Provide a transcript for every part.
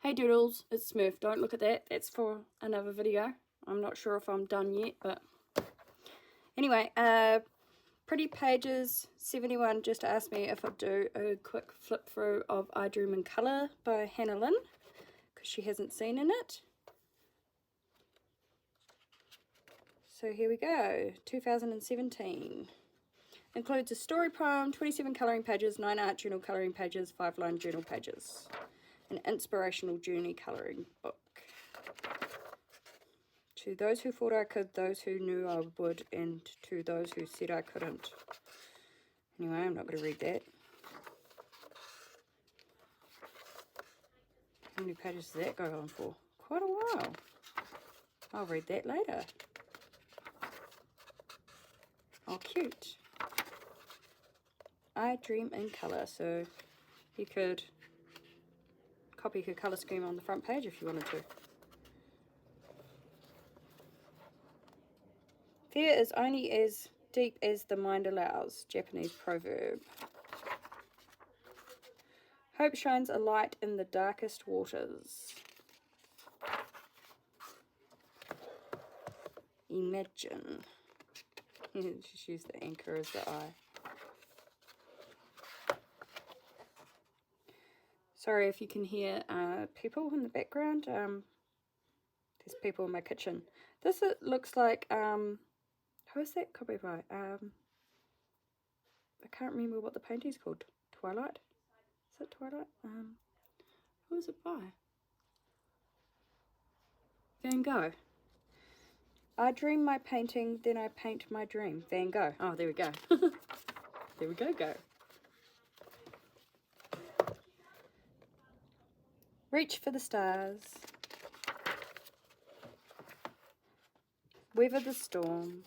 Hey Doodles, it's Smurf. Don't look at that. That's for another video. I'm not sure if I'm done yet, but anyway, Pretty Pages 71 just asked me if I'd do a quick flip through of I Dream in Colour by Hannah Lynn, because she hasn't seen in it. So here we go, 2017. Includes a story poem, 27 colouring pages, 9 art journal colouring pages, 5 line journal pages. An inspirational journey colouring book. To those who thought I could, those who knew I would, and to those who said I couldn't. Anyway, I'm not going to read that. How many pages does that go on for? Quite a while. I'll read that later. Oh, cute. I Dream in Colour, so you could copy her colour scheme on the front page if you wanted to. Fear is only as deep as the mind allows, Japanese proverb. Hope shines a light in the darkest waters. Imagine. Just use the anchor as the eye. Sorry if you can hear people in the background. There's people in my kitchen. This looks like, who is that copy by? I can't remember what the painting's called. Twilight? Is it Twilight? Who is it by? Van Gogh. I dream my painting, then I paint my dream. Van Gogh. Oh, there we go. There we go. Reach for the stars. Weather the storm.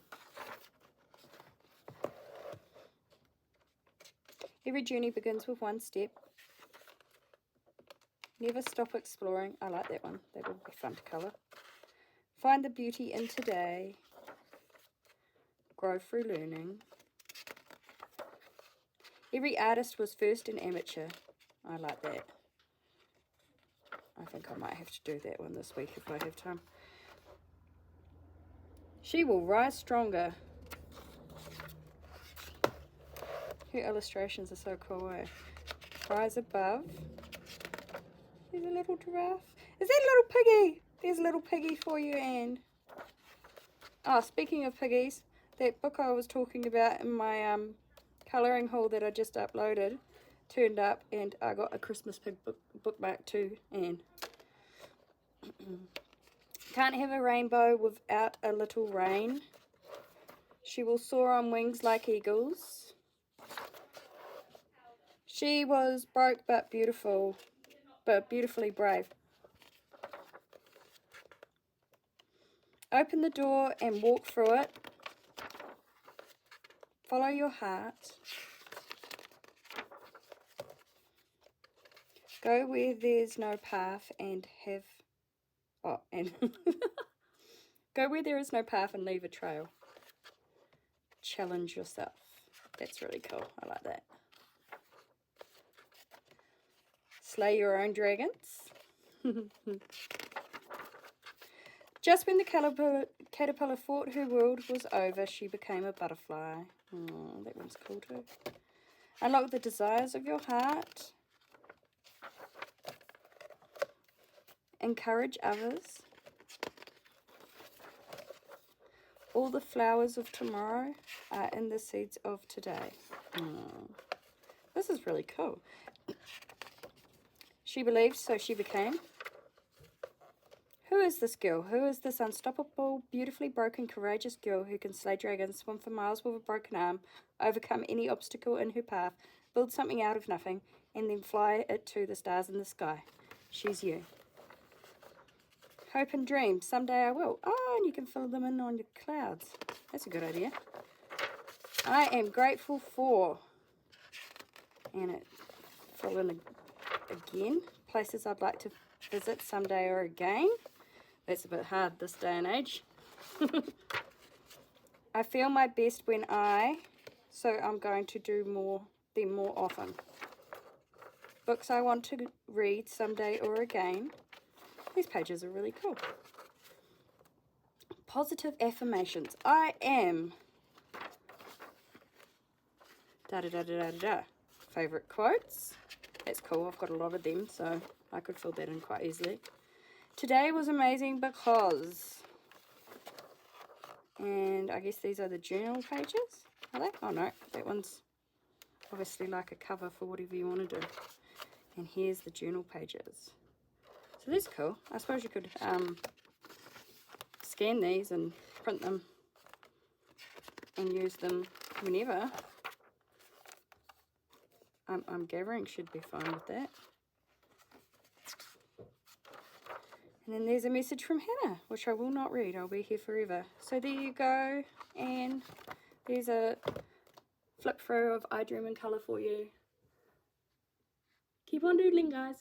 Every journey begins with one step. Never stop exploring. I like that one. That would be fun to colour. Find the beauty in today. Grow through learning. Every artist was first an amateur. I like that. I think I might have to do that one this week if I have time. She will rise stronger. Her illustrations are so cool, eh? Rise above. There's a little giraffe. Is that a little piggy? There's a little piggy for you, Anne. Oh, speaking of piggies, that book I was talking about in my colouring haul that I just uploaded turned up, and I got a Christmas pig bookmark too, Anne. Can't have a rainbow without a little rain. She will soar on wings like eagles. She was broke but beautiful, but beautifully brave. Open the door and walk through it. Follow your heart. Go where there's no path and have... Oh, and... Go where there is no path and leave a trail. Challenge yourself. That's really cool. I like that. Slay your own dragons. Just when the caterpillar thought her world was over, she became a butterfly. Oh, that one's cool too. Unlock the desires of your heart. Encourage others. All the flowers of tomorrow are in the seeds of today. Oh, this is really cool. She believed, so she became. Who is this girl? Who is this unstoppable, beautifully broken, courageous girl who can slay dragons, swim for miles with a broken arm, overcome any obstacle in her path, build something out of nothing, and then fly it to the stars in the sky? She's you. Hope and dream. Someday I will. Oh, and you can fill them in on your clouds. That's a good idea. I am grateful for. And it fill in again. Places I'd like to visit someday or again. That's a bit hard this day and age. I feel my best when so I'm going to do them more often. Books I want to read someday or again. These pages are really cool. Positive affirmations. I am da-da-da-da-da-da. Favorite quotes. That's cool. I've got a lot of them, so I could fill that in quite easily. Today was amazing because... And I guess these are the journal pages. Are they? Oh no, that one's obviously like a cover for whatever you want to do. And here's the journal pages. So that's cool. I suppose you could scan these and print them and use them whenever. I'm gathering should be fine with that. And then there's a message from Hannah, which I will not read. I'll be here forever. So there you go. And there's a flip through of I Dream in Colour for you. Keep on doodling, guys.